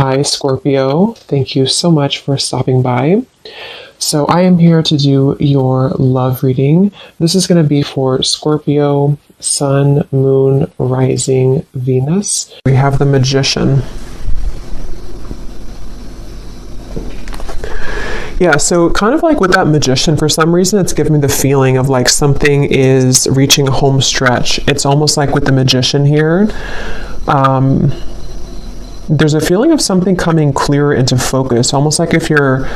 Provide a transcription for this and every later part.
Hi, Scorpio. Thank you so much for stopping by. So, I am here to do your love reading. This is going to be for Scorpio, Sun, Moon, Rising, Venus. We have the Magician. Yeah, so kind of like with that Magician, for some reason, it's giving me the feeling of like something is reaching a home stretch. It's almost like with the Magician here. There's a feeling of something coming clearer into focus, almost like if you're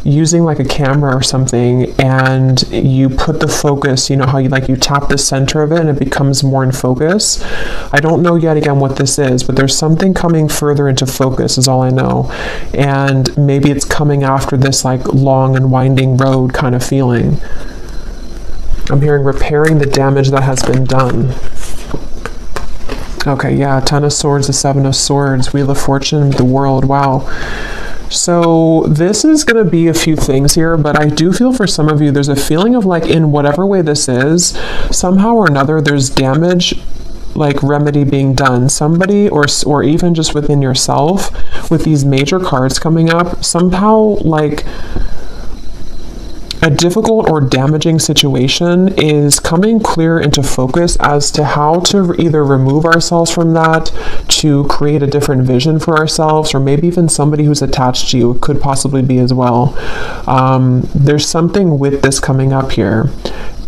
using like a camera or something and you put the focus, you know how you tap the center of it and it becomes more in focus. I don't know yet again what this is, but there's something coming further into focus is all I know. And maybe it's coming after this like long and winding road kind of feeling. I'm hearing repairing the damage that has been done. Okay, yeah, Ten of Swords, the Seven of Swords, Wheel of Fortune, the World, wow. So this is going to be a few things here, but I do feel for some of you, there's a feeling of like in whatever way this is, somehow or another, there's damage, like remedy being done. Somebody or even just within yourself with these major cards coming up, somehow like a difficult or damaging situation is coming clear into focus as to how to either remove ourselves from that, to create a different vision for ourselves, or maybe even somebody who's attached to you could possibly be as well. There's something with this coming up here.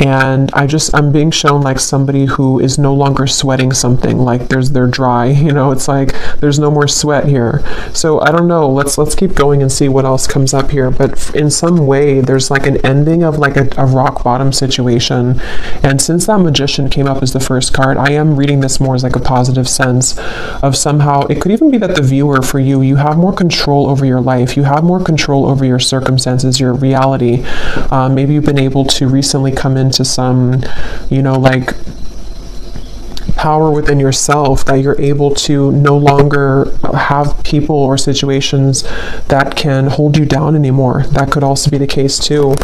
And I'm being shown like somebody who is no longer sweating something, like they're dry, it's like there's no more sweat here. So I don't know, let's keep going and see what else comes up here. But in some way, there's like an ending of like a rock bottom situation. And since that Magician came up as the first card, I am reading this more as like a positive sense of somehow, it could even be that the viewer for you have more control over your life. You have more control over your circumstances, your reality. Maybe you've been able to recently come into some, like power within yourself, that you're able to no longer have people or situations that can hold you down anymore. That could also be the case too.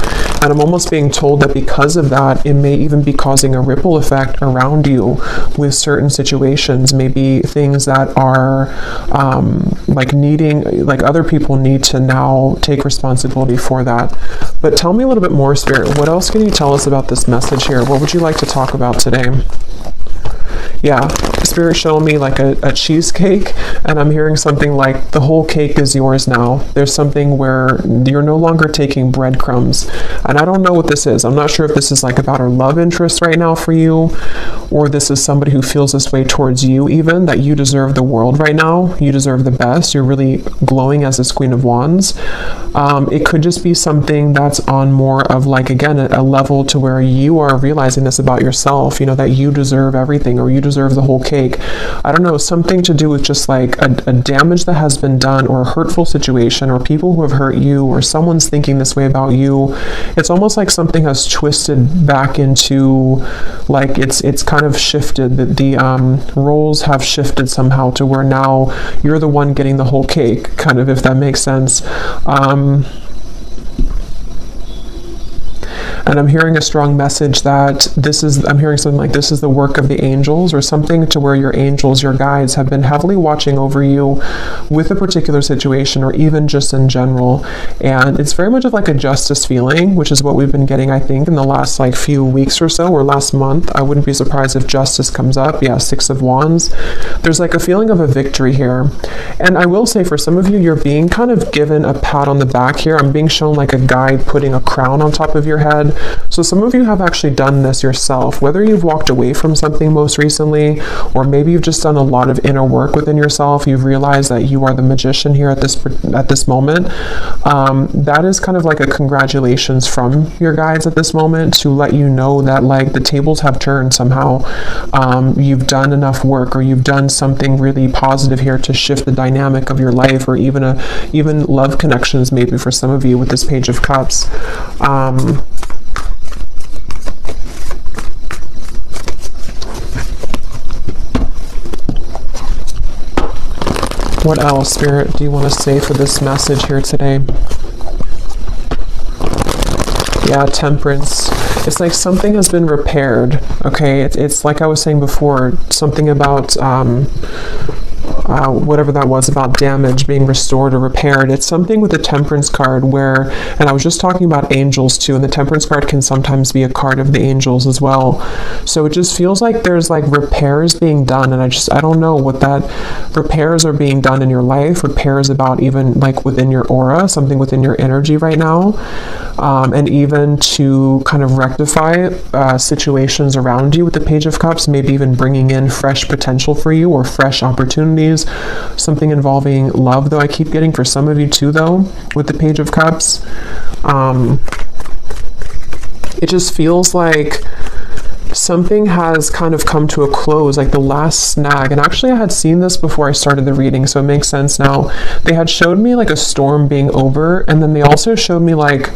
And I'm almost being told that because of that, it may even be causing a ripple effect around you with certain situations, maybe things that are like other people need to now take responsibility for that. But tell me a little bit more, Spirit. What else can you tell us about this message here? What would you like to talk about today? Yeah, Spirit showing me like a cheesecake, and I'm hearing something like the whole cake is yours now. There's something where you're no longer taking breadcrumbs. And I don't know what this is. I'm not sure if this is like about a love interest right now for you, or this is somebody who feels this way towards you even, that you deserve the world right now. You deserve the best. You're really glowing as this Queen of Wands. It could just be something that's on more of like, again, a level to where you are realizing this about yourself, that you deserve everything, or you deserve the whole cake. I don't know, something to do with just like a damage that has been done, or a hurtful situation, or people who have hurt you, or someone's thinking this way about you. It's almost like something has twisted back into like it's kind of shifted. The roles have shifted somehow to where now you're the one getting the whole cake, kind of, if that makes sense. And I'm hearing a strong message that I'm hearing something like this is the work of the angels, or something to where your angels, your guides, have been heavily watching over you with a particular situation, or even just in general. And it's very much of like a justice feeling, which is what we've been getting, I think, in the last like few weeks or so, or last month. I wouldn't be surprised if justice comes up. Yeah, Six of Wands. There's like a feeling of a victory here. And I will say for some of you, you're being kind of given a pat on the back here. I'm being shown like a guy putting a crown on top of your head. So some of you have actually done this yourself, whether you've walked away from something most recently, or maybe you've just done a lot of inner work within yourself. You've realized that you are the Magician here at this moment. That is kind of like a congratulations from your guides at this moment, to let you know that like the tables have turned somehow. You've done enough work, or you've done something really positive here to shift the dynamic of your life, or even love connections, maybe for some of you with this Page of Cups. What else, Spirit, do you want to say for this message here today? Yeah, Temperance. It's like something has been repaired, okay? It's like I was saying before, something about whatever that was about damage being restored or repaired. It's something with the Temperance card where, and I was just talking about angels too, and the Temperance card can sometimes be a card of the angels as well. So it just feels like there's like repairs being done, and I don't know what that repairs are being done in your life, repairs about even like within your aura, something within your energy right now, and even to kind of rectify situations around you with the Page of Cups, maybe even bringing in fresh potential for you or fresh opportunities, something involving love, though I keep getting for some of you too, though, with the Page of Cups. It just feels like something has kind of come to a close, like the last snag. And actually I had seen this before I started the reading, so it makes sense now. They had showed me like a storm being over, and then they also showed me like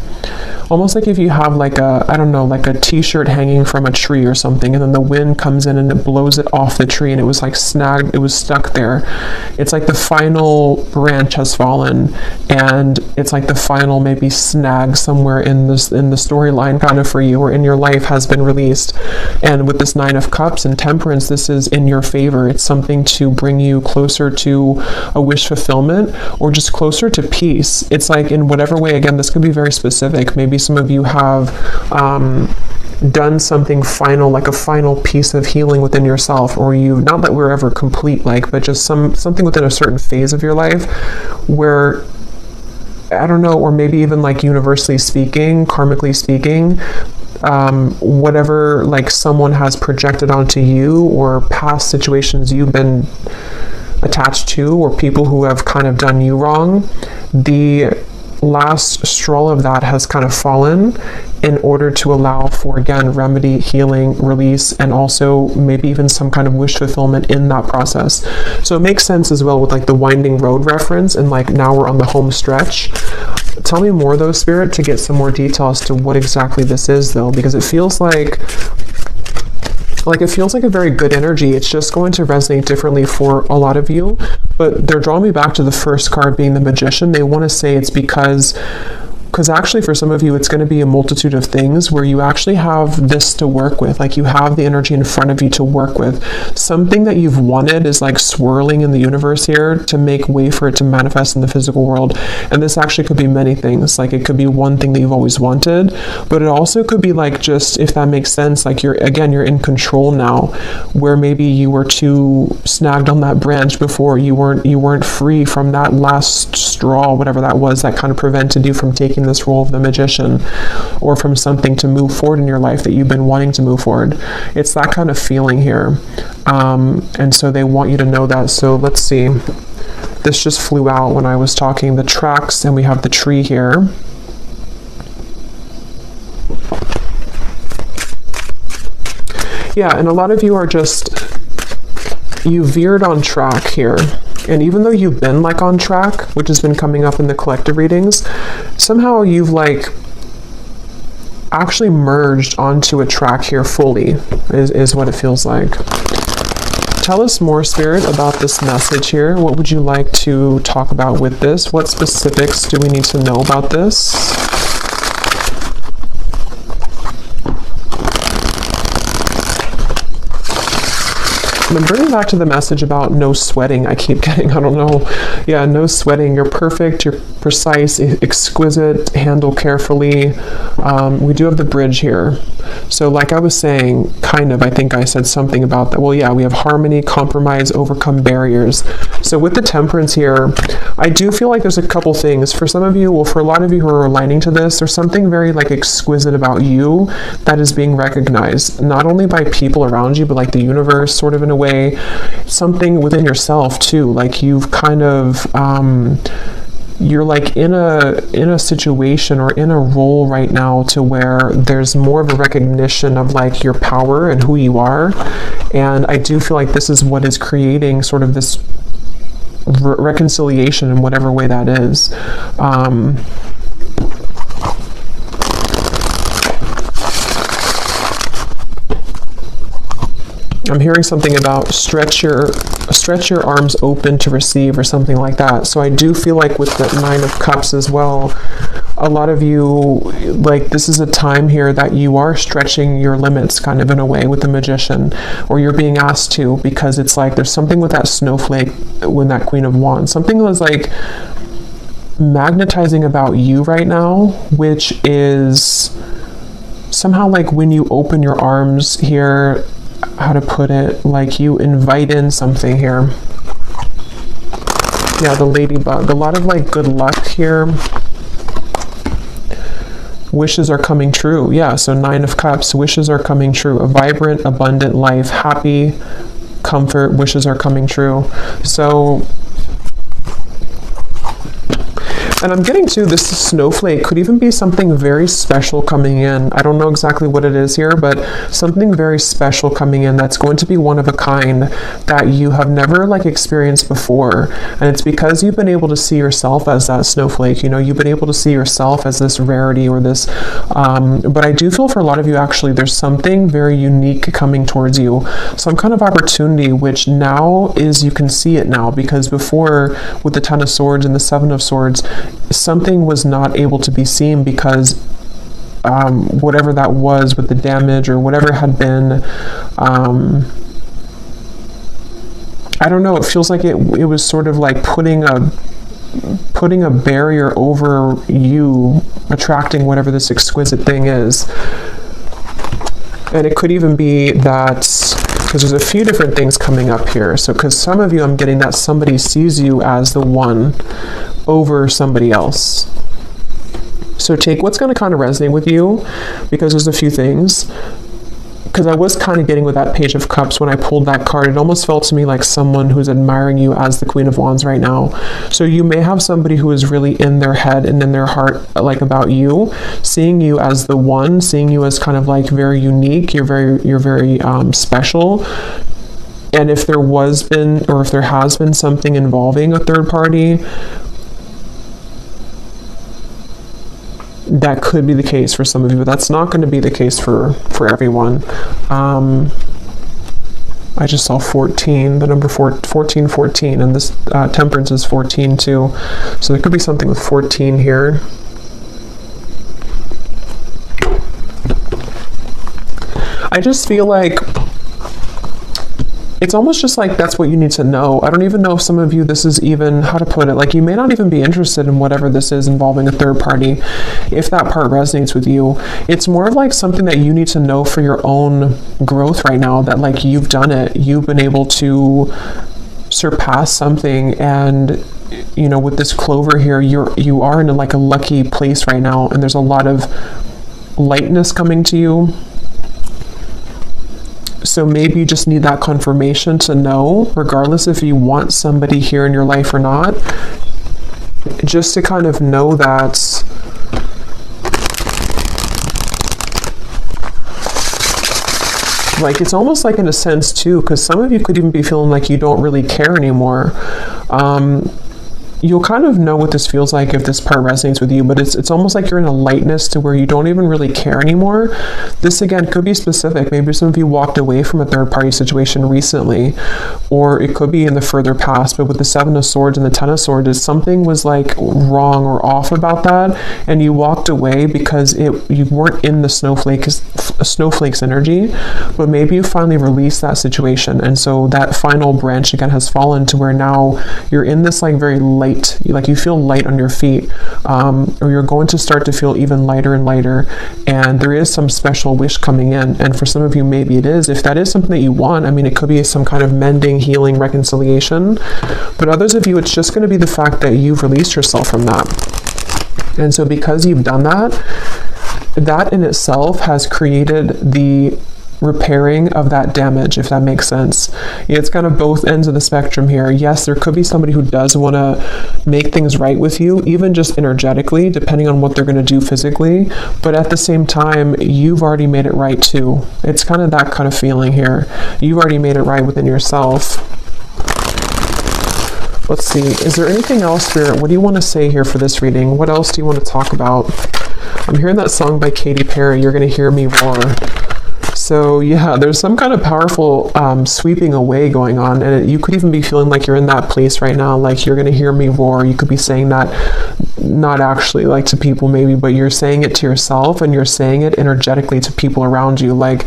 almost like if you have like a, I don't know, like a t-shirt hanging from a tree or something, and then the wind comes in and it blows it off the tree, and it was like snagged, it was stuck there. It's like the final branch has fallen, and it's like the final maybe snag somewhere in this, in the storyline kind of for you or in your life has been released. And with this Nine of Cups and Temperance, this is in your favor. It's something to bring you closer to a wish fulfillment or just closer to peace. It's like in whatever way, again, this could be very specific. Maybe some of you have done something final, like a final piece of healing within yourself, or you, not that we're ever complete, like, but just something within a certain phase of your life where, I don't know, or maybe even like universally speaking, karmically speaking, whatever like someone has projected onto you or past situations you've been attached to or people who have kind of done you wrong, the last straw of that has kind of fallen in order to allow for, again, remedy, healing, release, and also maybe even some kind of wish fulfillment in that process. So it makes sense as well with like the winding road reference, and like now we're on the home stretch. Tell me more though, Spirit, to get some more detail as to what exactly this is though, because it feels like it feels like a very good energy. It's just going to resonate differently for a lot of you, but they're drawing me back to the first card being the Magician. They want to say it's because actually for some of you it's going to be a multitude of things where you actually have this to work with, like you have the energy in front of you to work with. Something that you've wanted is like swirling in the universe here to make way for it to manifest in the physical world. And this actually could be many things. Like it could be one thing that you've always wanted, but it also could be like, just if that makes sense, like you're in control now, where maybe you were too snagged on that branch before, you weren't free from that last straw, whatever that was, that kind of prevented you from taking this role of the Magician, or from something to move forward in your life that you've been wanting to move forward. It's that kind of feeling here. And so they want you to know that. So let's see. This just flew out when I was talking. The tracks, and we have the tree here. Yeah, and a lot of you are just, you veered on track here. And even though you've been like on track, which has been coming up in the collective readings, somehow you've like actually merged onto a track here fully, is what it feels like. Tell us more, Spirit, about this message here. What would you like to talk about with this? What specifics do we need to know about this? I'm bringing back to the message about no sweating. I keep getting, I don't know. Yeah, no sweating. You're perfect. You're precise, exquisite, handle carefully. We do have the bridge here. So like I was saying, kind of, I think I said something about that. Well, yeah, we have harmony, compromise, overcome barriers. So with the Temperance here, I do feel like there's a couple things. For some of you, well, for a lot of you who are aligning to this, there's something very like exquisite about you that is being recognized, not only by people around you, but like the universe, sort of in a way, something within yourself too. Like you've kind of, you're like in a situation or in a role right now to where there's more of a recognition of like your power and who you are. And I do feel like this is what is creating sort of this reconciliation in whatever way that is. I'm hearing something about stretch your arms open to receive or something like that. So I do feel like with the Nine of Cups as well, a lot of you, like, this is a time here that you are stretching your limits kind of in a way with the Magician, or you're being asked to, because it's like there's something with that snowflake when that Queen of Wands, something was like magnetizing about you right now, which is somehow like when you open your arms here, how to put it, like you invite in something here. Yeah, the ladybug, a lot of like good luck here. Wishes are coming true. Yeah, so Nine of Cups, wishes are coming true. A vibrant, abundant life, happy, comfort, wishes are coming true. So, and I'm getting to this snowflake could even be something very special coming in. I don't know exactly what it is here, but something very special coming in that's going to be one of a kind that you have never like experienced before. And it's because you've been able to see yourself as that snowflake. You know, you've been able to see yourself as this rarity or this, but I do feel for a lot of you, actually, there's something very unique coming towards you. Some kind of opportunity, which now is, you can see it now, because before with the Ten of Swords and the Seven of Swords, something was not able to be seen because whatever that was with the damage or whatever had been, I don't know, it feels like it was sort of like putting a barrier over you attracting whatever this exquisite thing is. And it could even be that, because there's a few different things coming up here. So because some of you, I'm getting that somebody sees you as the one over somebody else. So take what's going to kind of resonate with you, because there's a few things. Because I was kind of getting with that Page of Cups when I pulled that card, it almost felt to me like someone who's admiring you as the Queen of Wands right now. So you may have somebody who is really in their head and in their heart, like about you, seeing you as the one, seeing you as kind of like very unique. You're very special. And if there was been, or if there has been something involving a third party, that could be the case for some of you, but that's not going to be the case for everyone. I just saw 14, the number 14, and this Temperance is 14 too. So there could be something with 14 here. I just feel like it's almost just like that's what you need to know. I don't even know if some of you, this is even, how to put it, like you may not even be interested in whatever this is involving a third party, if that part resonates with you. It's more of like something that you need to know for your own growth right now, that like you've done it, you've been able to surpass something, and you know, with this clover here, you are in like a lucky place right now, and there's a lot of lightness coming to you. So maybe you just need that confirmation to know, regardless if you want somebody here in your life or not, just to kind of know that like, it's almost like in a sense too, because some of you could even be feeling like you don't really care anymore. You'll kind of know what this feels like if this part resonates with you, but it's almost like you're in a lightness to where you don't even really care anymore. This again could be specific. Maybe some of you walked away from a third party situation recently, or it could be in the further past, but with the Seven of Swords and the Ten of Swords, something was like wrong or off about that, and you walked away because you weren't in the snowflake's energy, but maybe you finally released that situation, and so that final branch again has fallen to where now you're in this like very light, like you feel light on your feet, or you're going to start to feel even lighter and lighter, and there is some special wish coming in. And for some of you, maybe it is, if that is something that you want, I mean, it could be some kind of mending, healing, reconciliation, but others of you, it's just going to be the fact that you've released yourself from that. And so because you've done that, that in itself has created the repairing of that damage, if that makes sense. It's kind of both ends of the spectrum here. Yes, there could be somebody who does want to make things right with you, even just energetically, depending on what they're going to do physically, but at the same time, you've already made it right too. It's kind of that kind of feeling here. You've already made it right within yourself. Let's see, is there anything else, Spirit? What do you want to say here for this reading? What else do you want to talk about? I'm hearing that song by Katy Perry, You're Gonna Hear Me Roar. So yeah, there's some kind of powerful sweeping away going on, and you could even be feeling like you're in that place right now, like you're gonna hear me roar. You could be saying that not actually like to people maybe, but you're saying it to yourself, and you're saying it energetically to people around you, like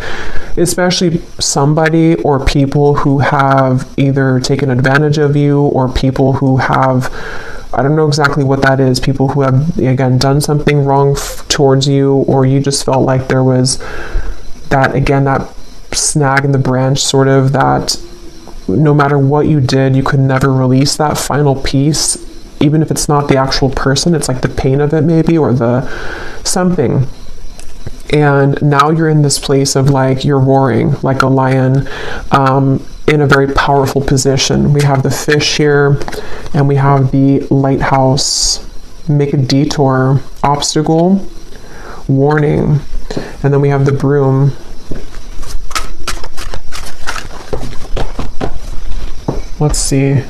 especially somebody or people who have either taken advantage of you, or people who have, I don't know exactly what that is, people who have, again, done something wrong towards you, or you just felt like there was that, again, that snag in the branch, sort of, that no matter what you did, you could never release that final piece, even if it's not the actual person, it's like the pain of it maybe, or the something. And now you're in this place of like, you're roaring like a lion, in a very powerful position. We have the fish here, and we have the lighthouse, make a detour, obstacle, warning, and then we have the broom. Let's see.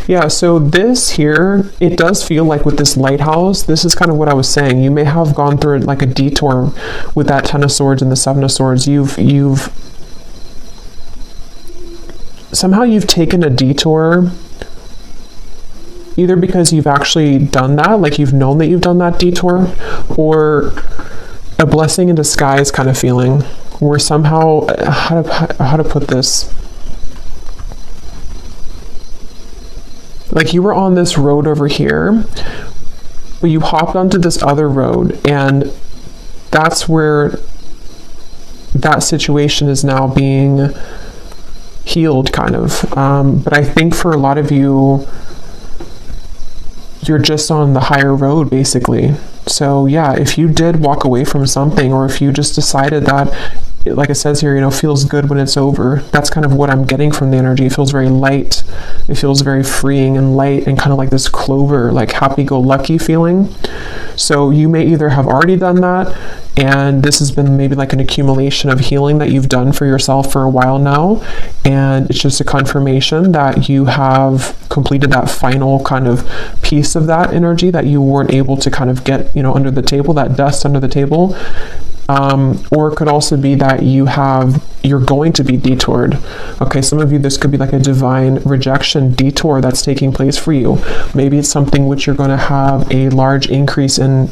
Yeah, so this here, it does feel like with this lighthouse, this is kind of what I was saying. You may have gone through like a detour with that Ten of Swords and the Seven of Swords. Somehow you've taken a detour, either because you've actually done that, like you've known that you've done that detour, or a blessing in disguise kind of feeling, where somehow, how to put this? Like you were on this road over here, but you hopped onto this other road, and that's where that situation is now being healed, kind of. But I think for a lot of you, you're just on the higher road, basically. So yeah, if you did walk away from something, or if you just decided that, like it says here, feels good when it's over. That's kind of what I'm getting from the energy. It feels very light. It feels very freeing and light, and kind of like this clover, like happy-go-lucky feeling. So you may either have already done that, and this has been maybe like an accumulation of healing that you've done for yourself for a while now, and it's just a confirmation that you have completed that final kind of piece of that energy that you weren't able to kind of get, under the table, that dust under the table. Or it could also be that you're going to be detoured. Okay, some of you, this could be like a divine rejection detour that's taking place for you. Maybe it's something which you're going to have a large increase in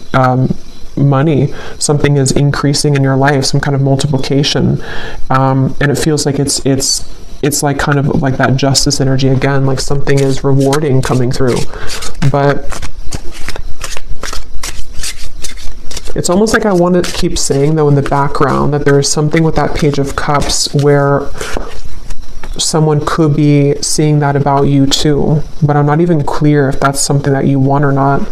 money. Something is increasing in your life, some kind of multiplication. And it feels like it's like kind of like that justice energy again, like something is rewarding coming through. But it's almost like I want to keep saying, though, in the background, that there is something with that Page of Cups where someone could be seeing that about you too, but I'm not even clear if that's something that you want or not.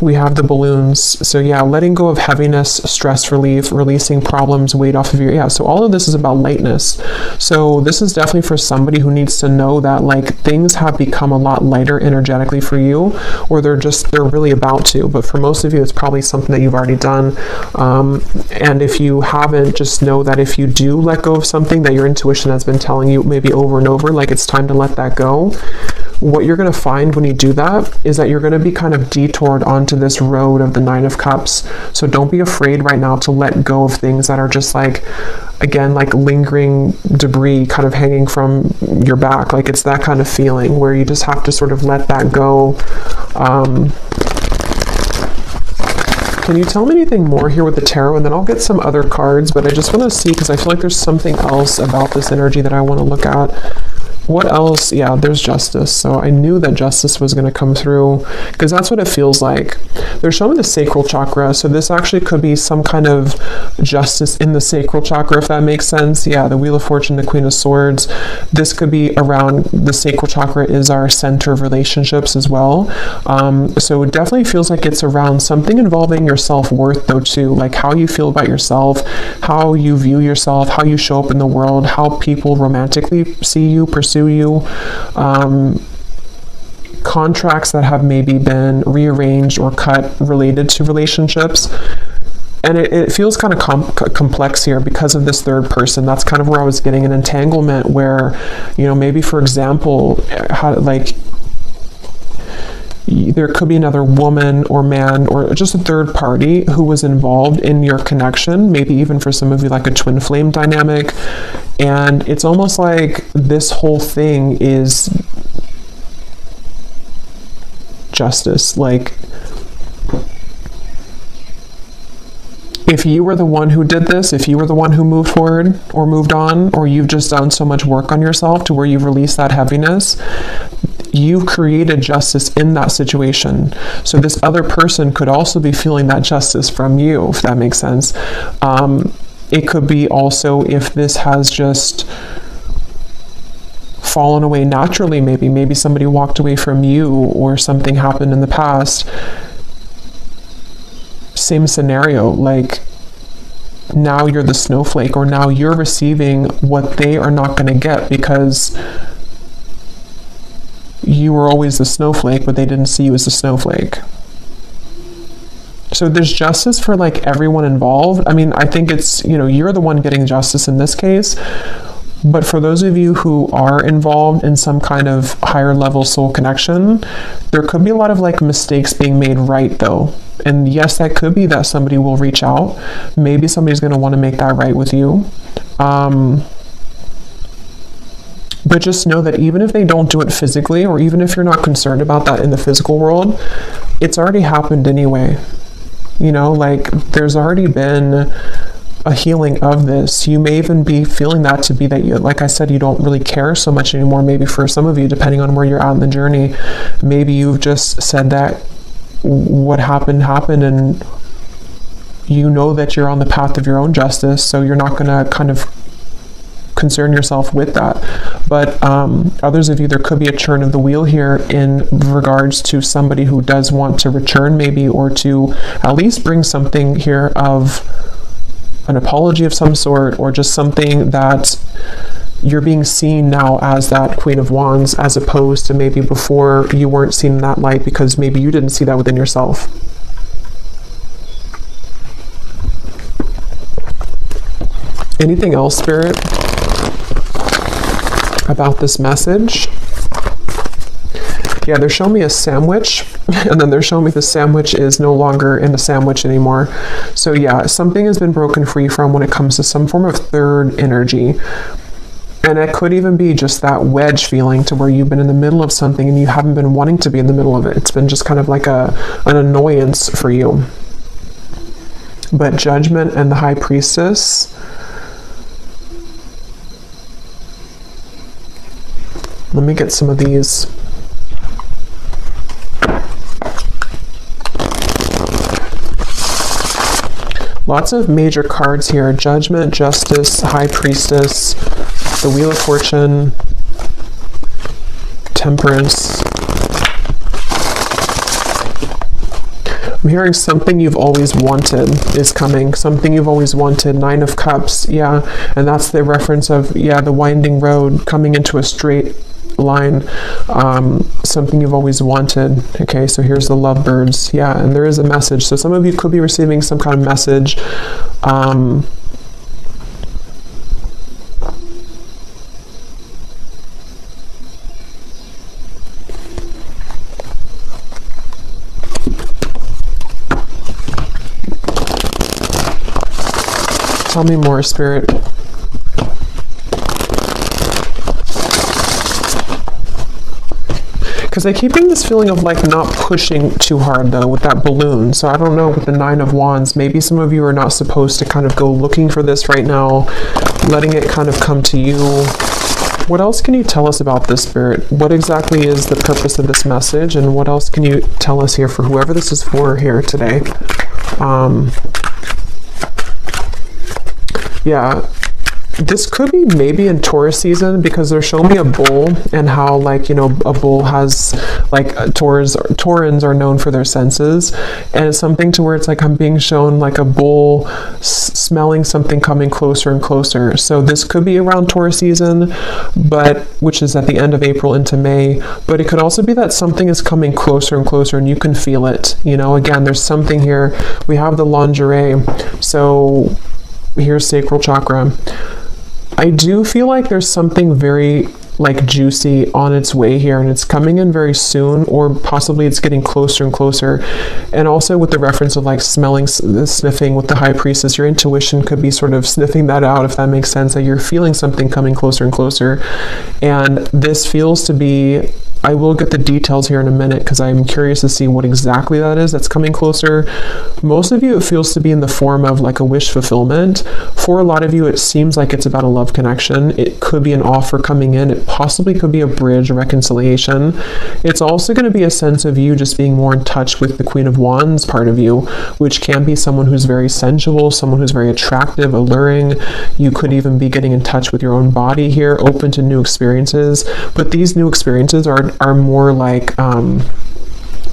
We have the balloons. So yeah, letting go of heaviness, stress relief, releasing problems, weight off of so all of this is about lightness. So this is definitely for somebody who needs to know that like things have become a lot lighter energetically for you, or they're really about to. But for most of you, it's probably something that you've already done. And if you haven't, just know that if you do let go of something that your intuition has been telling you maybe over and over, like it's time to let that go, what you're going to find when you do that is that you're going to be kind of detoured onto this road of the Nine of Cups. So don't be afraid right now to let go of things that are just like, again, like lingering debris kind of hanging from your back. Like it's that kind of feeling where you just have to sort of let that go. Can you tell me anything more here with the tarot? And then I'll get some other cards, but I just want to see, because I feel like there's something else about this energy that I want to look at. What else? Yeah, there's justice. So I knew that justice was going to come through, because that's what it feels like. They're showing the sacral chakra. So this actually could be some kind of justice in the sacral chakra, if that makes sense. Yeah, the Wheel of Fortune, the Queen of Swords. This could be around, the sacral chakra is our center of relationships as well. So it definitely feels like it's around something involving your self-worth though too, like how you feel about yourself, how you view yourself, how you show up in the world, how people romantically see you, pursue you, contracts that have maybe been rearranged or cut related to relationships. And it feels kind of complex here because of this third person. That's kind of where I was getting an entanglement where, maybe for example, there could be another woman or man or just a third party who was involved in your connection, maybe even for some of you like a twin flame dynamic. And it's almost like this whole thing is justice. Like, if you were the one who did this, if you were the one who moved forward or moved on, or you've just done so much work on yourself to where you've released that heaviness, you've created justice in that situation. So this other person could also be feeling that justice from you, if that makes sense. It could be also if this has just fallen away naturally, maybe somebody walked away from you or something happened in the past. Same scenario, like now you're the snowflake, or now you're receiving what they are not going to get because you were always the snowflake, but they didn't see you as the snowflake. So there's justice for like everyone involved. I mean, I think it's, you're the one getting justice in this case. But for those of you who are involved in some kind of higher level soul connection, there could be a lot of like mistakes being made right though. And yes, that could be that somebody will reach out. Maybe somebody's going to want to make that right with you. But just know that even if they don't do it physically, or even if you're not concerned about that in the physical world, it's already happened anyway. Like there's already been a healing of this. You may even be feeling that to be that you, like I said, you don't really care so much anymore. Maybe for some of you, depending on where you're at in the journey, maybe you've just said that what happened, and you know that you're on the path of your own justice, so you're not going to kind of concern yourself with that. But others of you, there could be a churn of the wheel here in regards to somebody who does want to return maybe, or to at least bring something here of an apology of some sort, or just something that you're being seen now as that Queen of Wands, as opposed to maybe before you weren't seen in that light because maybe you didn't see that within yourself. Anything else, Spirit, about this message? Yeah, they're showing me a sandwich, and then they're showing me the sandwich is no longer in the sandwich anymore. So yeah, something has been broken free from when it comes to some form of third energy. And it could even be just that wedge feeling to where you've been in the middle of something and you haven't been wanting to be in the middle of it. It's been just kind of like an annoyance for you. But Judgment and the High Priestess. Let me get some of these. Lots of major cards here. Judgment, Justice, High Priestess, the Wheel of Fortune, Temperance. I'm hearing something you've always wanted is coming. Something you've always wanted. Nine of Cups. Yeah. And that's the reference of, the winding road coming into a straight line. Something you've always wanted. Okay, so here's the Lovebirds. Yeah, and there is a message. So some of you could be receiving some kind of message. Tell me more, Spirit. Because I keep getting this feeling of like not pushing too hard though with that balloon. So I don't know, with the Nine of Wands, maybe some of you are not supposed to kind of go looking for this right now, letting it kind of come to you. What else can you tell us about this, Spirit? What exactly is the purpose of this message, and what else can you tell us here for whoever this is for here today? Yeah, this could be maybe in Taurus season, because they're showing me a bull, and how, like, a bull has, like, Taurans are known for their senses, and it's something to where it's like I'm being shown like a bull smelling something coming closer and closer. So this could be around Taurus season, but which is at the end of April into May, but it could also be that something is coming closer and closer and you can feel it. Again, there's something here. We have the lingerie, so here's sacral chakra. I do feel like there's something very like juicy on its way here, and it's coming in very soon, or possibly it's getting closer and closer. And also with the reference of like smelling, sniffing with the high priestess, your intuition could be sort of sniffing that out, if that makes sense, that you're feeling something coming closer and closer. And this feels to be, I will get the details here in a minute because I'm curious to see what exactly that is that's coming closer. Most of you, it feels to be in the form of like a wish fulfillment. For a lot of you, it seems like it's about a love connection. It could be an offer coming in. It possibly could be a bridge, a reconciliation. It's also going to be a sense of you just being more in touch with the Queen of Wands part of you, which can be someone who's very sensual, someone who's very attractive, alluring. You could even be getting in touch with your own body here, open to new experiences. But these new experiences are more like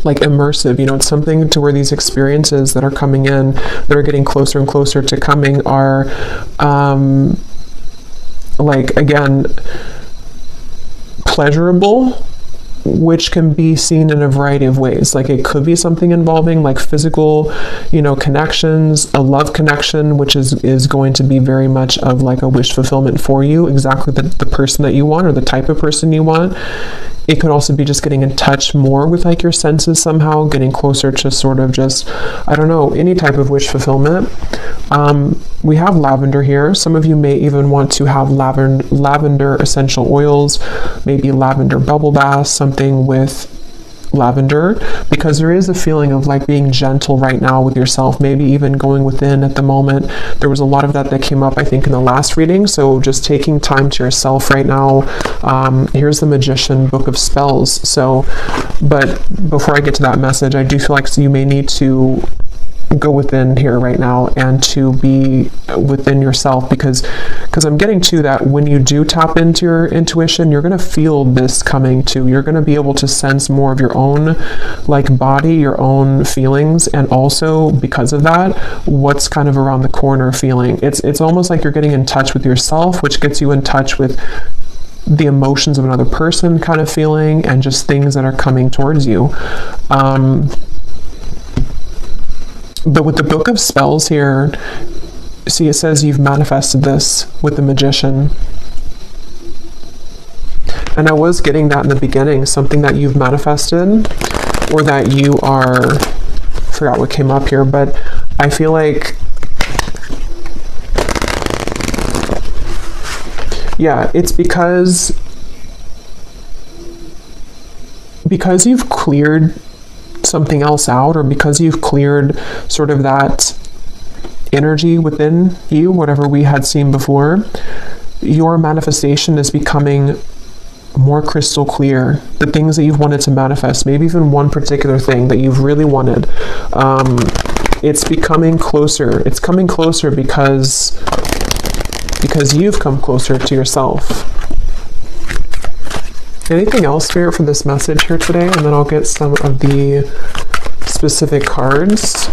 immersive. You know, it's something to where these experiences that are coming in, that are getting closer and closer to coming, are like, again, pleasurable, which can be seen in a variety of ways. Like it could be something involving like physical, you know, connections, a love connection, which is going to be very much of like a wish fulfillment for you, exactly the person that you want or the type of person you want. It could also be just getting in touch more with like your senses somehow, getting closer to sort of just, I don't know, any type of wish fulfillment. We have lavender here. Some of you may even want to have lavender essential oils, maybe lavender bubble bath, something with lavender, because there is a feeling of like being gentle right now with yourself, maybe even going within at the moment. There was a lot of that came up, I think, in the last reading. So just taking time to yourself right now. Here's the Magician, Book of Spells. So, but before I get to that message, I do feel like you may need to go within here right now and to be within yourself, because I'm getting to that when you do tap into your intuition, you're going to feel this coming too. You're going to be able to sense more of your own like body, your own feelings, and also because of that, what's kind of around the corner feeling. It's almost like you're getting in touch with yourself, which gets you in touch with the emotions of another person kind of feeling, and just things that are coming towards you. But with the Book of Spells here, see, it says you've manifested this with the Magician. And I was getting that in the beginning, something that you've manifested, or that you are, I forgot what came up here, but I feel like, yeah, it's because you've cleared something else out, or because you've cleared sort of that energy within you, whatever we had seen before, your manifestation is becoming more crystal clear. The things that you've wanted to manifest, maybe even one particular thing that you've really wanted, it's becoming closer. It's coming closer because you've come closer to yourself. Anything else, Spirit, for this message here today? And then I'll get some of the specific cards.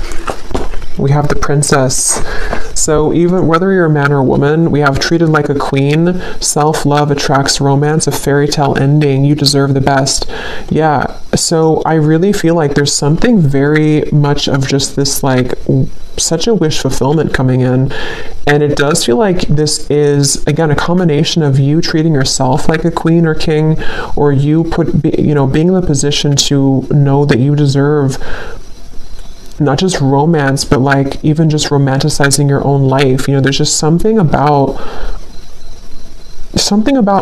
We have the Princess. So even whether you're a man or a woman, we have treated like a queen, self-love attracts romance, a fairy tale ending, you deserve the best. Yeah, so I really feel like there's something very much of just this like such a wish fulfillment coming in. And it does feel like this is, again, a combination of you treating yourself like a queen or king, or you being in the position to know that you deserve not just romance, but like even just romanticizing your own life. You know, there's just something about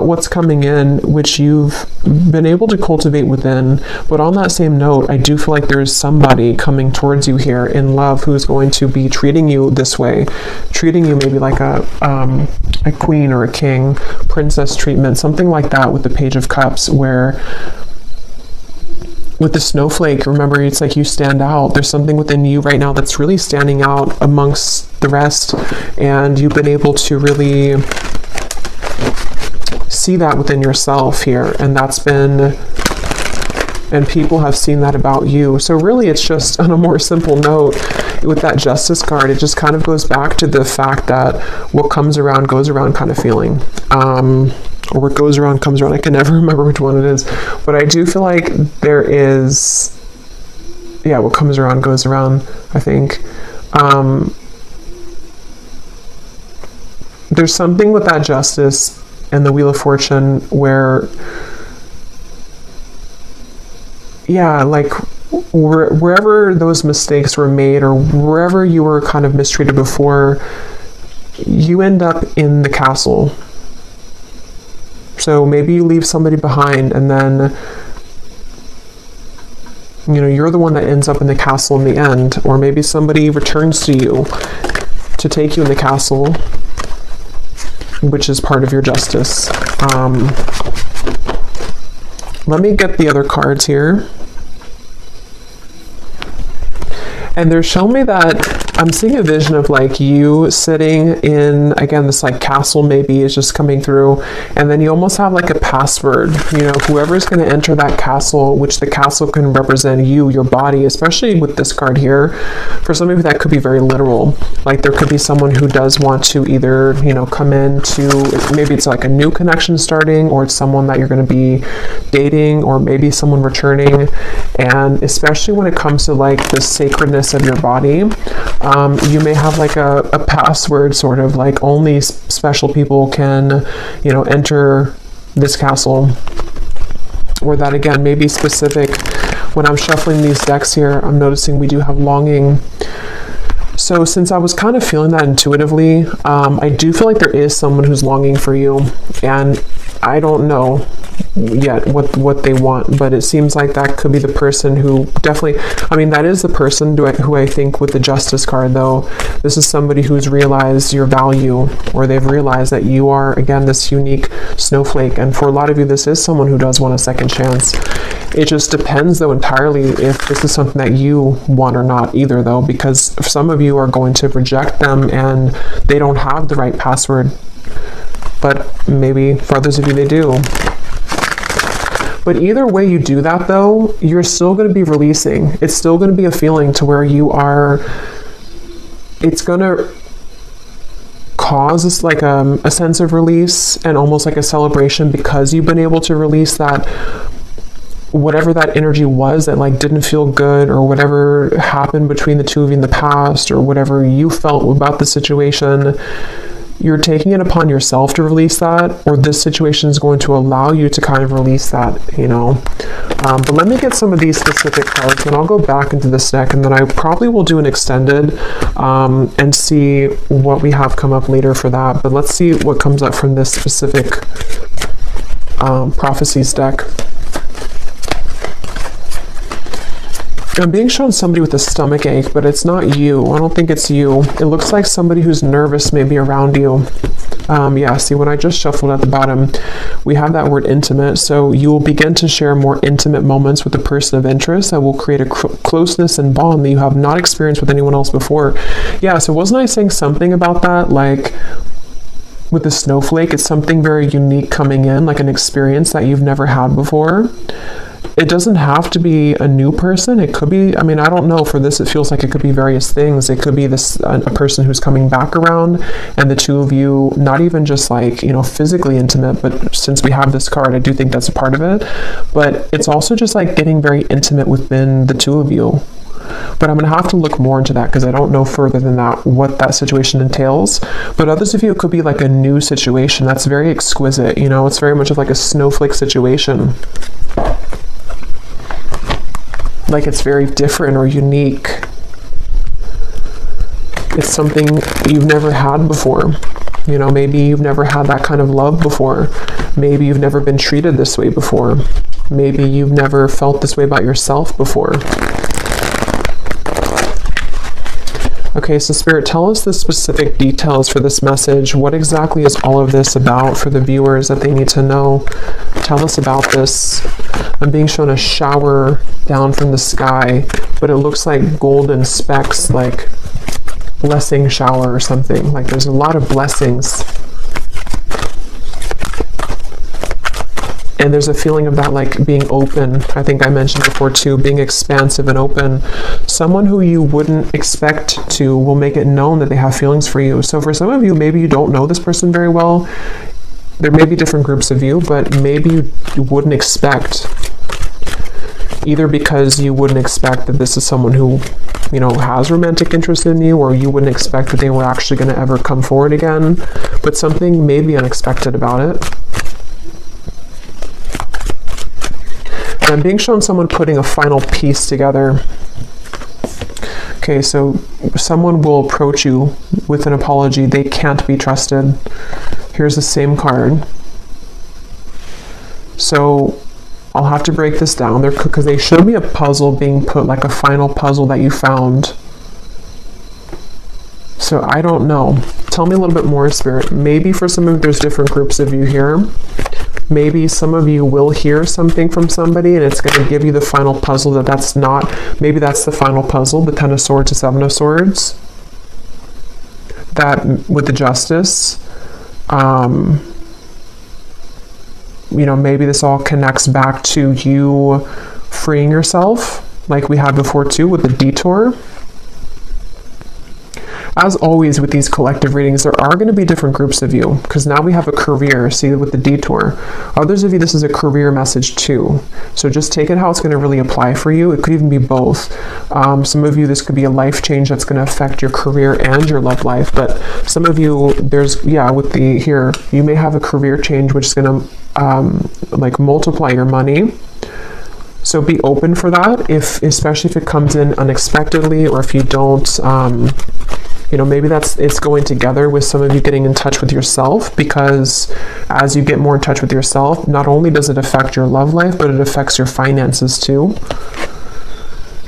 what's coming in which you've been able to cultivate within. But on that same note, I do feel like there is somebody coming towards you here in love who's going to be treating you this way, treating you maybe like a queen or a king, princess treatment, something like that, with the Page of Cups, where with the snowflake, remember, it's like you stand out. There's something within you right now that's really standing out amongst the rest, and you've been able to really see that within yourself here, and people have seen that about you. So really, it's just on a more simple note, with that Justice card, it just kind of goes back to the fact that what comes around goes around kind of feeling. Or what goes around comes around. I can never remember which one it is, but I do feel like there is, yeah, what comes around goes around, I think. There's something with that Justice and the Wheel of Fortune, where, yeah, like wherever those mistakes were made or wherever you were kind of mistreated before, you end up in the castle. So maybe you leave somebody behind, and then, you know, you're the one that ends up in the castle in the end. Or maybe somebody returns to you to take you in the castle, which is part of your justice. Let me get the other cards here. And they're showing me that I'm seeing a vision of like you sitting in, again, this like castle maybe is just coming through, and then you almost have like a password, you know, whoever's going to enter that castle, which the castle can represent you, your body, especially with this card here. For some of you, that could be very literal. Like there could be someone who does want to either, you know, come in to, maybe it's like a new connection starting, or it's someone that you're going to be dating, or maybe someone returning. And especially when it comes to like the sacredness of your body, you may have like a password, sort of like only special people can, you know, enter this castle. Or that, again, may be specific. When I'm shuffling these decks here, I'm noticing we do have longing. So since I was kind of feeling that intuitively, I do feel like there is someone who's longing for you, and I don't know yet what they want, but it seems like that could be the person who definitely, I mean, that is the person who I think with the Justice card, though. This is somebody who's realized your value, or they've realized that you are, again, this unique snowflake. And for a lot of you, this is someone who does want a second chance. It just depends, though, entirely if this is something that you want or not either, though, because some of you are going to reject them and they don't have the right password. But maybe for others of you, they do. But either way you do that, though, you're still going to be releasing. It's still going to be a feeling to where you are, it's going to cause like a sense of release and almost like a celebration, because you've been able to release that, whatever that energy was that like didn't feel good, or whatever happened between the two of you in the past, or whatever you felt about the situation. You're taking it upon yourself to release that, or this situation is going to allow you to kind of release that, you know. But let me get some of these specific cards, and I'll go back into this deck, and then I probably will do an extended and see what we have come up later for that. But let's see what comes up from this specific prophecies deck. I'm being shown somebody with a stomach ache, but it's not you. I don't think it's you. It looks like somebody who's nervous maybe around you. Yeah, see, when I just shuffled at the bottom, we have that word intimate. So you will begin to share more intimate moments with the person of interest that will create a closeness and bond that you have not experienced with anyone else before. Yeah, so wasn't I saying something about that? Like, with the snowflake, it's something very unique coming in, like an experience that you've never had before. It doesn't have to be a new person. It could be, I mean, I don't know, for this it feels like it could be various things. It could be this a person who's coming back around, and the two of you, not even just like, you know, physically intimate, but since we have this card, I do think that's a part of it. But it's also just like getting very intimate within the two of you. But I'm going to have to look more into that, because I don't know further than that what that situation entails. But others of you, it could be like a new situation that's very exquisite, you know, it's very much of like a snowflake situation. Like it's very different or unique. It's something you've never had before. You know, maybe you've never had that kind of love before. Maybe you've never been treated this way before. Maybe you've never felt this way about yourself before. Okay, so Spirit, tell us the specific details for this message. What exactly is all of this about for the viewers that they need to know? Tell us about this. I'm being shown a shower down from the sky, but it looks like golden specks, like blessing shower or something. Like there's a lot of blessings. And there's a feeling of that like being open. I think I mentioned before too, being expansive and open. Someone who you wouldn't expect to will make it known that they have feelings for you. So for some of you, maybe you don't know this person very well. There may be different groups of you, but maybe you wouldn't expect either because you wouldn't expect that this is someone who, you know, has romantic interest in you, or you wouldn't expect that they were actually going to ever come forward again, but something may be unexpected about it. And I'm being shown someone putting a final piece together. Okay, so someone will approach you with an apology. They can't be trusted. Here's the same card. So I'll have to break this down there because they showed me a puzzle being put, like a final puzzle that you found. So I don't know. Tell me a little bit more, Spirit. Maybe for some of you, there's different groups of you here. Maybe some of you will hear something from somebody and it's going to give you the final puzzle that's not. Maybe that's the final puzzle, the 10 of Swords to 7 of Swords. That with the Justice. You know, maybe this all connects back to you freeing yourself, like we had before too with the Detour. As always with these collective readings, there are going to be different groups of you, because now we have a career, see, with the Detour. Others of you, this is a career message too. So just take it how it's going to really apply for you. It could even be both. Some of you, this could be a life change that's going to affect your career and your love life. But some of you, with the here, you may have a career change which is going to like multiply your money. So be open for that, especially if it comes in unexpectedly, or if you don't, you know, maybe it's going together with some of you getting in touch with yourself, because as you get more in touch with yourself, not only does it affect your love life, but it affects your finances too.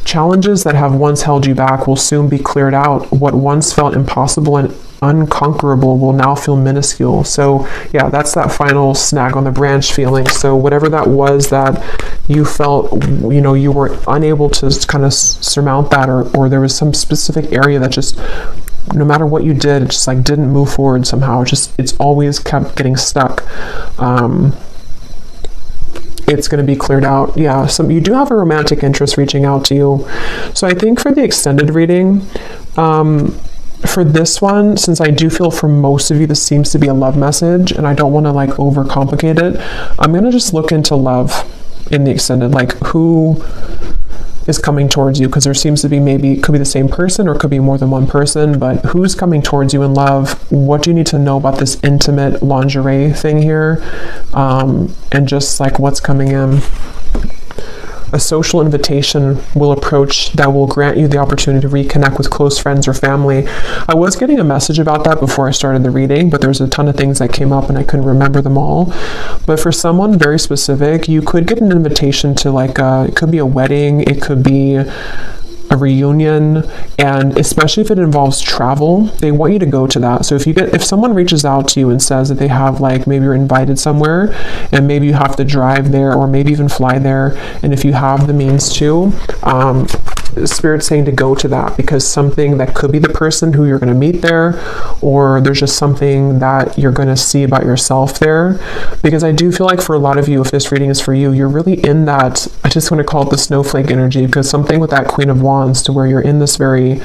Challenges that have once held you back will soon be cleared out. What once felt impossible and unconquerable will now feel minuscule. So yeah, that's that final snag on the branch feeling. So whatever that was that you felt, you know, you were unable to kind of surmount that, or there was some specific area that just, no matter what you did, it just like didn't move forward somehow. It's always kept getting stuck. It's going to be cleared out. Yeah, you do have a romantic interest reaching out to you. So I think for the extended reading, for this one, since I do feel for most of you this seems to be a love message, and I don't want to like overcomplicate it, I'm going to just look into love in the extended, like who is coming towards you, because there seems to be, maybe it could be the same person or it could be more than one person, but who's coming towards you in love? What do you need to know about this intimate lingerie thing here? And just like what's coming in. A social invitation will approach that will grant you the opportunity to reconnect with close friends or family. I was getting a message about that before I started the reading, but there's a ton of things that came up and I couldn't remember them all. But for someone very specific, you could get an invitation to like it could be a wedding, it could be a reunion, and especially if it involves travel, they want you to go to that. So if someone reaches out to you and says that they have, like, maybe you're invited somewhere and maybe you have to drive there or maybe even fly there, and if you have the means to, Spirit's saying to go to that, because something that could be the person who you're going to meet there, or there's just something that you're going to see about yourself there. Because I do feel like for a lot of you, if this reading is for you, you're really in that, I just want to call it the snowflake energy, because something with that Queen of Wands, to where you're in this very,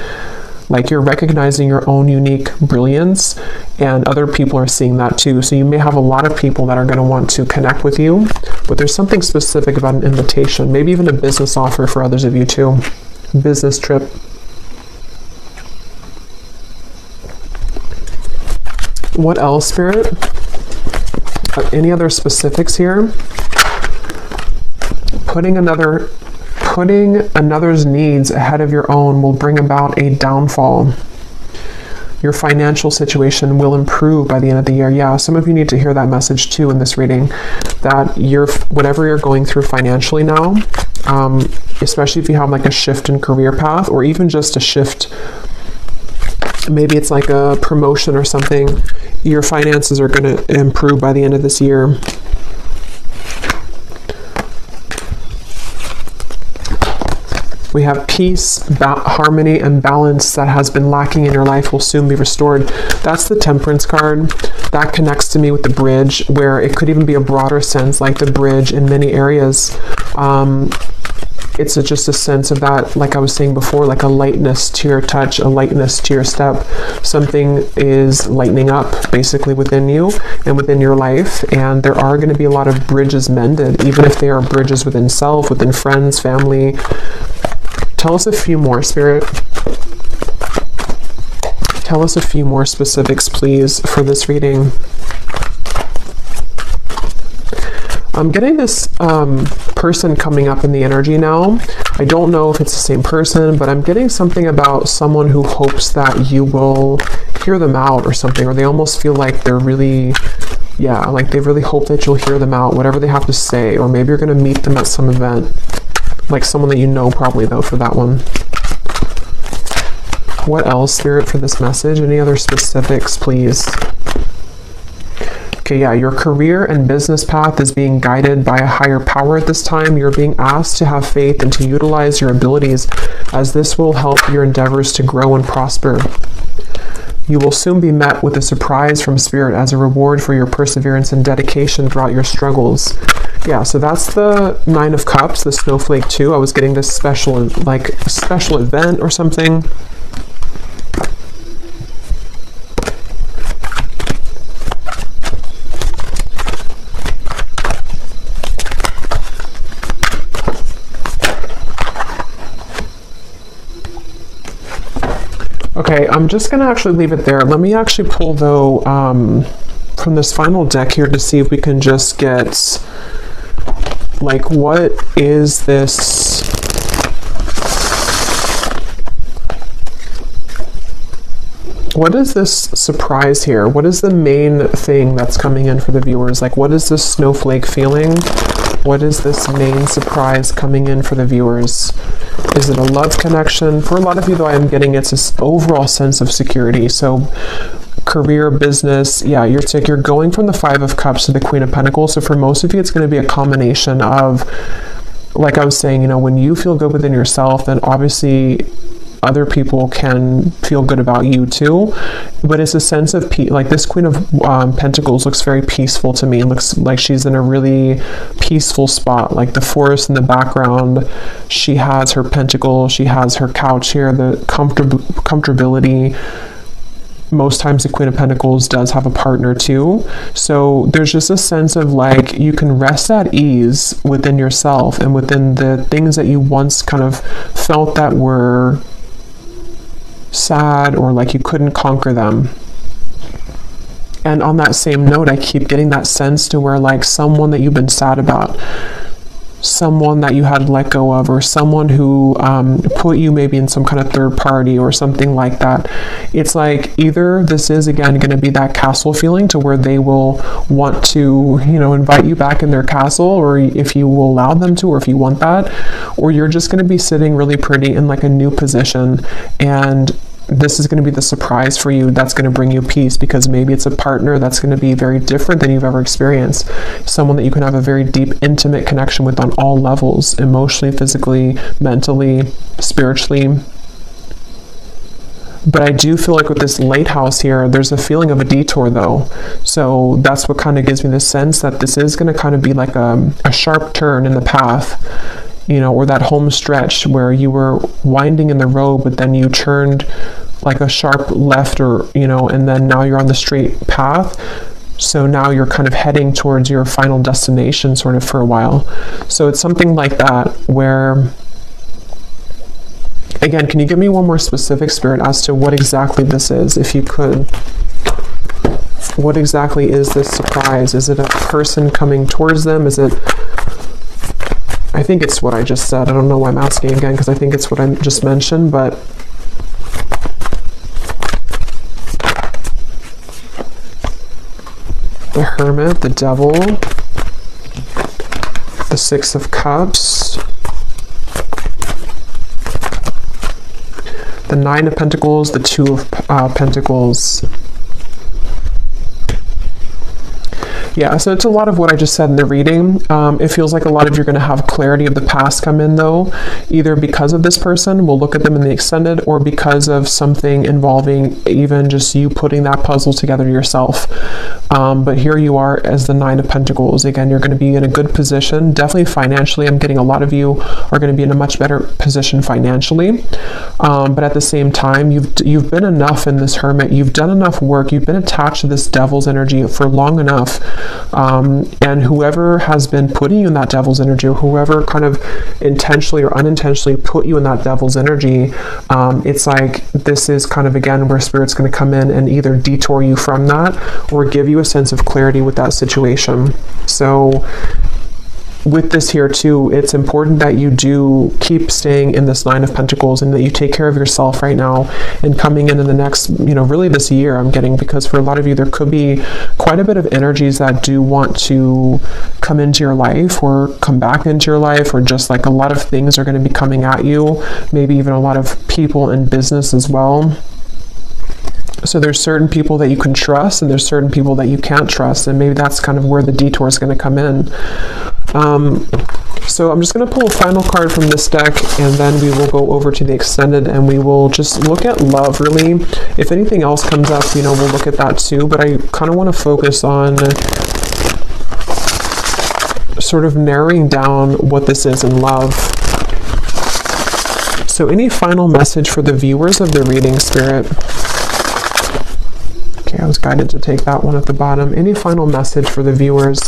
like, you're recognizing your own unique brilliance, and other people are seeing that too. So you may have a lot of people that are going to want to connect with you, but there's something specific about an invitation, maybe even a business offer for others of you too. Business trip. What else, Spirit? Any other specifics here? Putting another's needs ahead of your own will bring about a downfall. Your financial situation will improve by the end of the year. Yeah, some of you need to hear that message too in this reading, that whatever you're going through financially now, especially if you have like a shift in career path, or even just a shift, maybe it's like a promotion or something, your finances are going to improve by the end of this year. We have peace, harmony, and balance that has been lacking in your life will soon be restored. That's the Temperance card. That connects to me with the bridge, where it could even be a broader sense, like the bridge in many areas. it's just a sense of that, like I was saying before, like a lightness to your touch, a lightness to your step. Something is lightening up basically within you and within your life, and there are going to be a lot of bridges mended, even if they are bridges within self, within friends, family. Tell us a few more, Spirit. Tell us a few more specifics, please, for this reading. I'm getting this person coming up in the energy now. I don't know if it's the same person, but I'm getting something about someone who hopes that you will hear them out or something, or they almost feel like they're really, yeah, like they really hope that you'll hear them out, whatever they have to say, or maybe you're going to meet them at some event, like someone that you know probably, though, for that one. What else, Spirit, for this message? Any other specifics, please? Okay, yeah, your career and business path is being guided by a higher power at this time. You're being asked to have faith and to utilize your abilities, as this will help your endeavors to grow and prosper. You will soon be met with a surprise from Spirit as a reward for your perseverance and dedication throughout your struggles. Yeah, so that's the Nine of Cups, the Snowflake 2. I was getting this special event or something. Okay, I'm just going to actually leave it there. Let me actually pull, though, from this final deck here to see if we can just get, like, what is this? What is this surprise here? What is the main thing that's coming in for the viewers? Like, what is this snowflake feeling? What is this main surprise coming in for the viewers? Is it a love connection? For a lot of you, though, I am getting it's this overall sense of security. So career, business, yeah, you're going from the Five of Cups to the Queen of Pentacles. So for most of you, it's going to be a combination of, like I was saying, you know, when you feel good within yourself, then obviously other people can feel good about you too. But it's a sense of peace. Like this Queen of Pentacles looks very peaceful to me. It looks like she's in a really peaceful spot, like the forest in the background. She has her pentacle, she has her couch here, the comfortability. Most times the Queen of Pentacles does have a partner too. So there's just a sense of like you can rest at ease within yourself and within the things that you once kind of felt that were sad or like you couldn't conquer them. And on that same note, I keep getting that sense to where like someone that you've been sad about, someone that you had let go of, or someone who put you maybe in some kind of third party or something like that. It's like either this is again going to be that castle feeling to where they will want to, you know, invite you back in their castle, or if you will allow them to, or if you want that, or you're just going to be sitting really pretty in like a new position, and this is going to be the surprise for you that's going to bring you peace, because maybe it's a partner that's going to be very different than you've ever experienced. Someone that you can have a very deep, intimate connection with on all levels, emotionally, physically, mentally, spiritually. But I do feel like with this lighthouse here, there's a feeling of a detour though. So that's what kind of gives me the sense that this is going to kind of be like a sharp turn in the path, you know, or that home stretch where you were winding in the road, but then you turned like a sharp left, or, you know, and then now you're on the straight path. So now you're kind of heading towards your final destination sort of for a while. So it's something like that where, again, can you give me one more specific, Spirit, as to what exactly this is, if you could? What exactly is this surprise? Is it a person coming towards them? Is it, I think it's what I just said. I don't know why I'm asking again, because I think it's what I just mentioned, but the Hermit, the Devil, the Six of Cups, the Nine of Pentacles, the Two of Pentacles. Yeah, so it's a lot of what I just said in the reading. It feels like a lot of you're going to have clarity of the past come in, though, either because of this person, we'll look at them in the extended, or because of something involving even just you putting that puzzle together yourself. But here you are as the Nine of Pentacles. Again, you're going to be in a good position. Definitely financially, I'm getting a lot of you are going to be in a much better position financially. But at the same time, you've been enough in this Hermit. You've done enough work. You've been attached to this Devil's energy for long enough. And whoever has been putting you in that Devil's energy, or whoever kind of intentionally or unintentionally put you in that Devil's energy, it's like this is kind of, again, where Spirit's going to come in and either detour you from that or give you a sense of clarity with that situation. So with this here too, it's important that you do keep staying in this Nine of Pentacles, and that you take care of yourself right now and coming in the next, really this year, I'm getting, because for a lot of you, there could be quite a bit of energies that do want to come into your life or come back into your life, or just like a lot of things are going to be coming at you, maybe even a lot of people in business as well. So there's certain people that you can trust, and there's certain people that you can't trust, and maybe that's kind of where the detour is going to come in. So I'm just going to pull a final card from this deck, and then we will go over to the extended, and we will just look at love, really. If anything else comes up, we'll look at that too, but I kind of want to focus on sort of narrowing down what this is in love. So any final message for the viewers of the reading, Spirit? I was guided to take that one at the bottom. Any final message for the viewers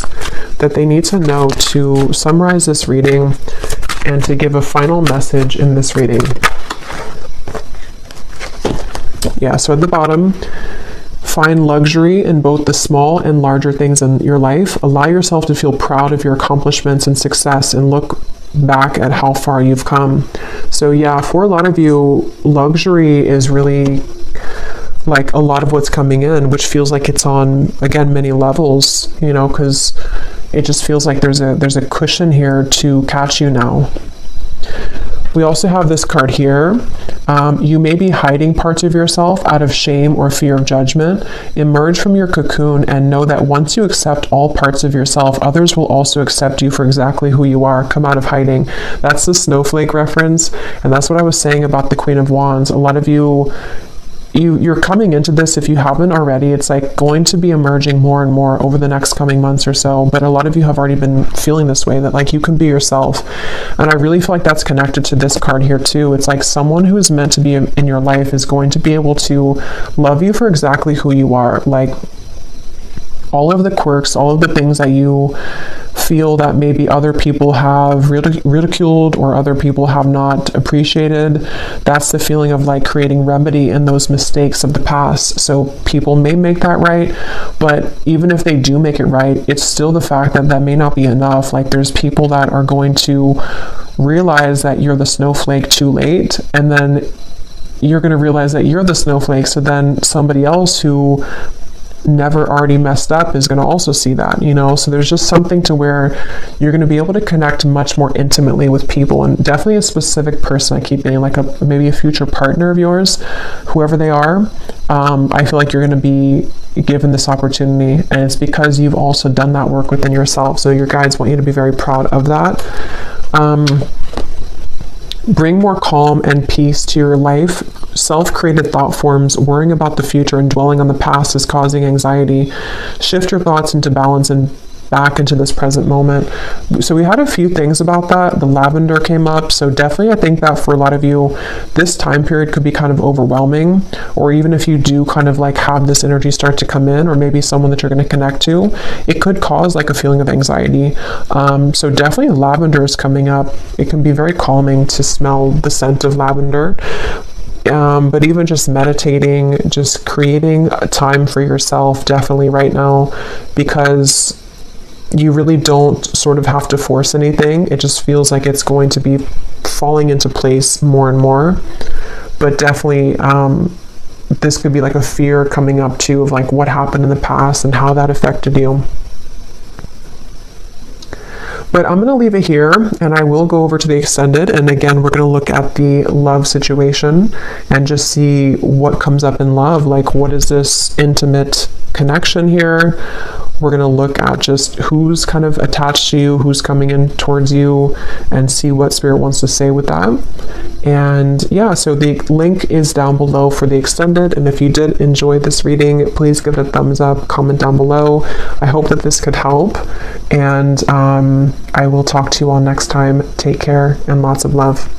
that they need to know to summarize this reading and to give a final message in this reading? Yeah, so at the bottom, find luxury in both the small and larger things in your life. Allow yourself to feel proud of your accomplishments and success, and look back at how far you've come. So yeah, for a lot of you, luxury is really like a lot of what's coming in, which feels like it's on, again, many levels, because it just feels like there's a cushion here to catch you now. We also have this card here. You may be hiding parts of yourself out of shame or fear of judgment. Emerge from your cocoon and know that once you accept all parts of yourself, others will also accept you for exactly who you are. Come out of hiding. That's the snowflake reference, and that's what I was saying about the Queen of Wands. A lot of you're coming into this, if you haven't already, it's like going to be emerging more and more over the next coming months or so. But a lot of you have already been feeling this way, that like you can be yourself. And I really feel like that's connected to this card here too. It's like someone who is meant to be in your life is going to be able to love you for exactly who you are. Like all of the quirks, all of the things that you feel that maybe other people have ridiculed or other people have not appreciated. That's the feeling of like creating remedy in those mistakes of the past. So people may make that right, but even if they do make it right, it's still the fact that that may not be enough. Like there's people that are going to realize that you're the snowflake too late, and then you're going to realize that you're the snowflake, so then somebody else who never already messed up is going to also see that, so there's just something to where you're going to be able to connect much more intimately with people, and definitely a specific person. I keep getting like maybe a future partner of yours, whoever they are. I feel like you're going to be given this opportunity, and it's because you've also done that work within yourself. So your guides want you to be very proud of that. Bring more calm and peace to your life. Self-created thought forms, worrying about the future and dwelling on the past is causing anxiety. Shift your thoughts into balance and back into this present moment. So we had a few things about that. The lavender came up. So definitely I think that for a lot of you, this time period could be kind of overwhelming, or even if you do kind of like have this energy start to come in, or maybe someone that you're going to connect to, it could cause like a feeling of anxiety. So definitely lavender is coming up. It can be very calming to smell the scent of lavender. But even just meditating, just creating a time for yourself definitely right now, because you really don't sort of have to force anything. It just feels like it's going to be falling into place more and more. But definitely this could be like a fear coming up too of like what happened in the past and how that affected you. But I'm going to leave it here, and I will go over to the extended, and again we're going to look at the love situation and just see what comes up in love. Like, what is this intimate connection here? we're going to look at just who's kind of attached to you, who's coming in towards you, and see what Spirit wants to say with that. And yeah, so the link is down below for the extended. And if you did enjoy this reading, please give it a thumbs up, comment down below. I hope that this could help. And I will talk to you all next time. Take care and lots of love.